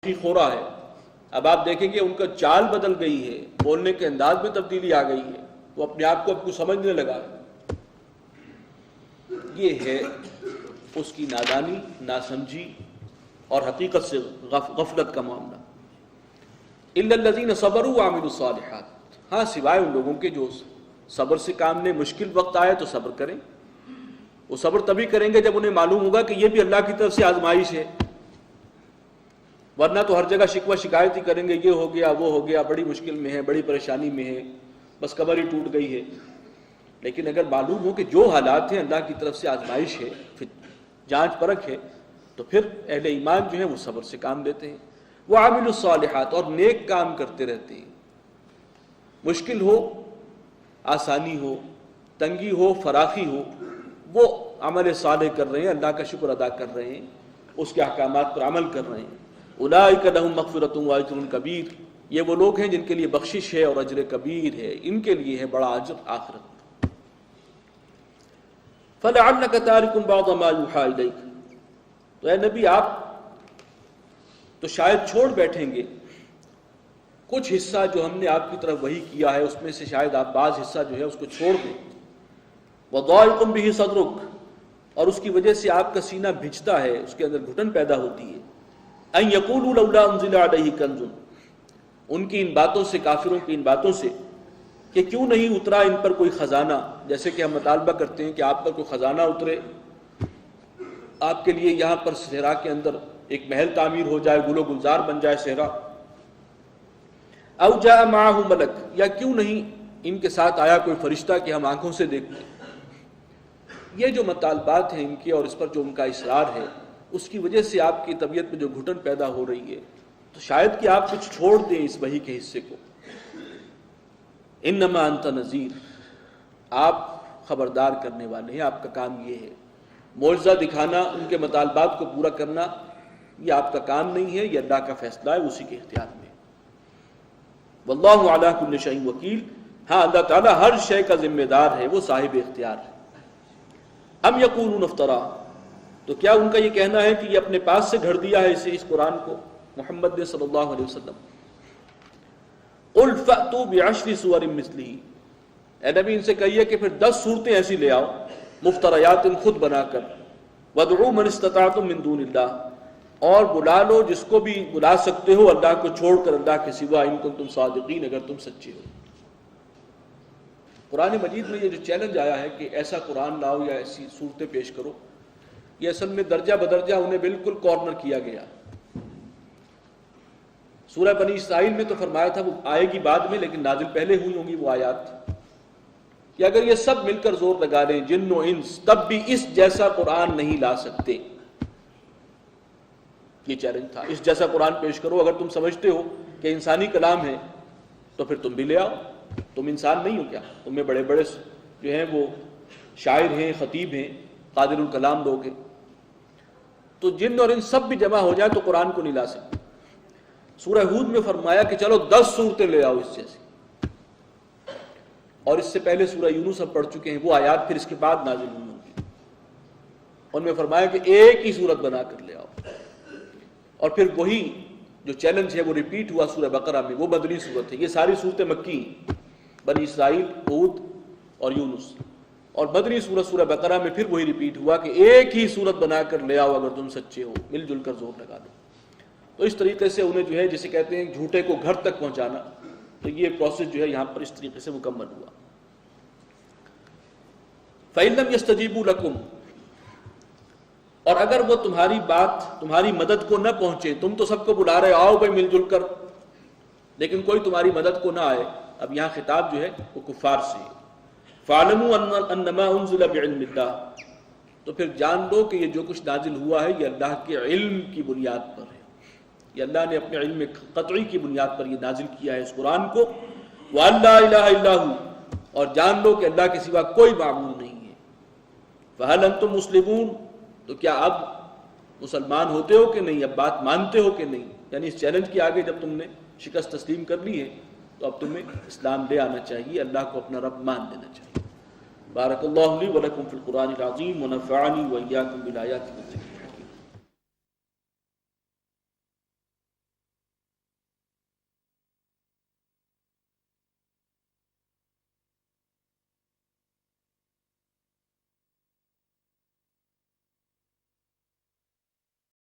تحقیق ہو رہا ہے. اب آپ دیکھیں گے ان کا چال بدل گئی ہے، بولنے کے انداز میں تبدیلی آ گئی ہے، وہ اپنے آپ کو اب کچھ سمجھنے لگا. یہ ہے اس کی نادانی، ناسمجھی اور حقیقت سے غفلت کا معاملہ. الا الذین صبروا وعملوا الصالحات، ہاں سوائے ان لوگوں کے جو صبر سے کام لیں، مشکل وقت آئے تو صبر کریں. وہ صبر تبھی کریں گے جب انہیں معلوم ہوگا کہ یہ بھی اللہ کی طرف سے آزمائش ہے، ورنہ تو ہر جگہ شکوہ شکایت ہی کریں گے، یہ ہو گیا وہ ہو گیا، بڑی مشکل میں ہے، بڑی پریشانی میں ہے، بس کمر ہی ٹوٹ گئی ہے. لیکن اگر معلوم ہو کہ جو حالات ہیں اللہ کی طرف سے آزمائش ہے، پھر جانچ پرکھ ہے، تو پھر اہل ایمان جو ہے وہ صبر سے کام لیتے ہیں. وعاملوا الصالحات، اور نیک کام کرتے رہتے ہیں. مشکل ہو، آسانی ہو، تنگی ہو، فراخی ہو، وہ عمل صالح کر رہے ہیں، اللہ کا شکر ادا کر رہے ہیں، اس کے احکامات پر عمل کر رہے ہیں. اولئک لہم مغفرۃ واجر کبیر، یہ وہ لوگ ہیں جن کے لیے بخشش ہے اور اجر کبیر ہے، ان کے لیے ہے بڑا اجر آخرت. فلعلک تارک بعض ما یوحی الیک، تو اے نبی آپ تو شاید چھوڑ بیٹھیں گے کچھ حصہ جو ہم نے آپ کی طرف وحی کیا ہے، اس میں سے شاید آپ بعض حصہ جو ہے اس کو چھوڑ دیں. وضائق به صدرک، اور اس کی وجہ سے آپ کا سینہ بھجتا ہے، اس کے اندر گھٹن پیدا ہوتی ہے. ان یقولوا لولا انزل علیہ کنز، ان کی ان باتوں سے، کافروں کی ان باتوں سے کہ کیوں نہیں اترا ان پر کوئی خزانہ. جیسے کہ ہم مطالبہ کرتے ہیں کہ آپ پر کوئی خزانہ اترے، آپ کے لیے یہاں پر صحرا کے اندر ایک محل تعمیر ہو جائے، گل و گلزار بن جائے صحرا. او جاء معہ ملک، یا کیوں نہیں ان کے ساتھ آیا کوئی فرشتہ کہ ہم آنکھوں سے دیکھتے. یہ جو مطالبات ہیں ان کے اور اس پر جو ان کا اصرار ہے، اس کی وجہ سے آپ کی طبیعت میں جو گھٹن پیدا ہو رہی ہے، تو شاید کہ آپ کچھ چھوڑ دیں اس وحی کے حصے کو. انما انت نذیر، آپ خبردار کرنے والے ہیں، آپ کا کام یہ ہے. معجزہ دکھانا، ان کے مطالبات کو پورا کرنا، یہ آپ کا کام نہیں ہے، یہ اللہ کا فیصلہ ہے، اسی کے اختیار میں. واللہ علی کل شیء وکیل، ہاں اللہ تعالیٰ ہر شے کا ذمہ دار ہے، وہ صاحب اختیار ہے. ام یقولون افترا، تو کیا ان کا یہ کہنا ہے کہ یہ اپنے پاس سے گھڑ دیا ہے اس قرآن کو محمد نے صلی اللہ علیہ وسلم. قل فأتوا بعشر سور مثلہ، اے نبی ان سے کہیے کہ پھر 10 صورتیں ایسی لے آؤ، مفتریات خود بنا کر. وادعوا من استطعتم من دون اللہ، اور بلا لو جس کو بھی بلا سکتے ہو اللہ کو چھوڑ کر، اللہ کے سوا، ان کنتم صادقین، اگر تم سچے ہو. قرآن مجید میں یہ جو چیلنج آیا ہے کہ ایسا قرآن لاؤ یا ایسی صورتیں پیش کرو، یہ اصل میں درجہ بدرجہ انہیں بالکل کارنر کیا گیا. سورہ بنی اسرائیل میں تو فرمایا تھا وہ آئے گی بعد میں، لیکن نازل پہلے ہوئی ہوں گی وہ آیات، کہ اگر یہ سب مل کر زور لگا لیں، جن و انس، تب بھی اس جیسا قرآن نہیں لا سکتے. یہ چیلنج تھا، اس جیسا قرآن پیش کرو. اگر تم سمجھتے ہو کہ انسانی کلام ہے تو پھر تم بھی لے آؤ. تم انسان نہیں ہو کیا؟ تم میں بڑے بڑے جو ہیں وہ شاعر ہیں، خطیب ہیں، قادر الکلام لوگ ہیں. تو جن اور ان سب بھی جمع ہو جائے تو قرآن کو نہیں لا سکتے. سورہ ہود میں فرمایا کہ چلو 10 صورتیں لے آؤ اس جیسی. اور اس سے پہلے سورہ یونس ہم پڑھ چکے ہیں، وہ آیات پھر اس کے بعد نازل ہوئی ہوں گی. ان میں فرمایا کہ ایک ہی صورت بنا کر لے آؤ. اور پھر وہی جو چیلنج ہے وہ ریپیٹ ہوا سورہ بقرہ میں، وہ مدنی صورت ہے. یہ ساری صورتیں مکی ہیں، بنی اسرائیل، ہود اور یونس. اور مدنی صورت سورہ بقرہ میں پھر وہی ریپیٹ ہوا کہ ایک ہی صورت بنا کر لے آؤ اگر تم سچے ہو، مل جل کر زور لگا دو. تو اس طریقے سے انہیں جو ہے جسے کہتے ہیں جھوٹے کو گھر تک پہنچانا، تو یہ پروسیس جو ہے یہاں پر اس طریقے سے مکمل ہوا. فَإِن لَّمْ يَسْتَجِيبُوا لَكُمْ، اور اگر وہ تمہاری بات، تمہاری مدد کو نہ پہنچے، تم تو سب کو بلا رہے آؤ بھائی مل جل کر، لیکن کوئی تمہاری مدد کو نہ آئے. اب یہاں خطاب جو ہے وہ کفار سے ہے. فَاعْلَمُوا أَنَّمَا أُنزِلَ بِعِلْمِ اللَّهِ، تو پھر جان لو کہ یہ جو کچھ نازل ہوا ہے یہ اللہ کے علم کی بنیاد پر ہے. یہ اللہ نے اپنے علم قطعی کی بنیاد پر یہ نازل کیا ہے اس قرآن کو. وَأَن لَّا إِلَٰهَ إِلَّا هُوَ، اور جان لو کہ اللہ کے سوا کوئی معبود نہیں ہے. فَهَلْ أَنْتُمْ مُسْلِمُونَ، تو کیا اب مسلمان ہوتے ہو کہ نہیں، اب بات مانتے ہو کہ نہیں. یعنی اس چیلنج کے آگے جب تم نے شکست تسلیم کر لی ہے تو اب تمہیں اسلام لے آنا چاہیے، اللہ کو اپنا رب مان لینا چاہیے. بارک اللہ لی ولکم فی القرآن العظیم ونفعنی وإیاکم بالآیات والذکر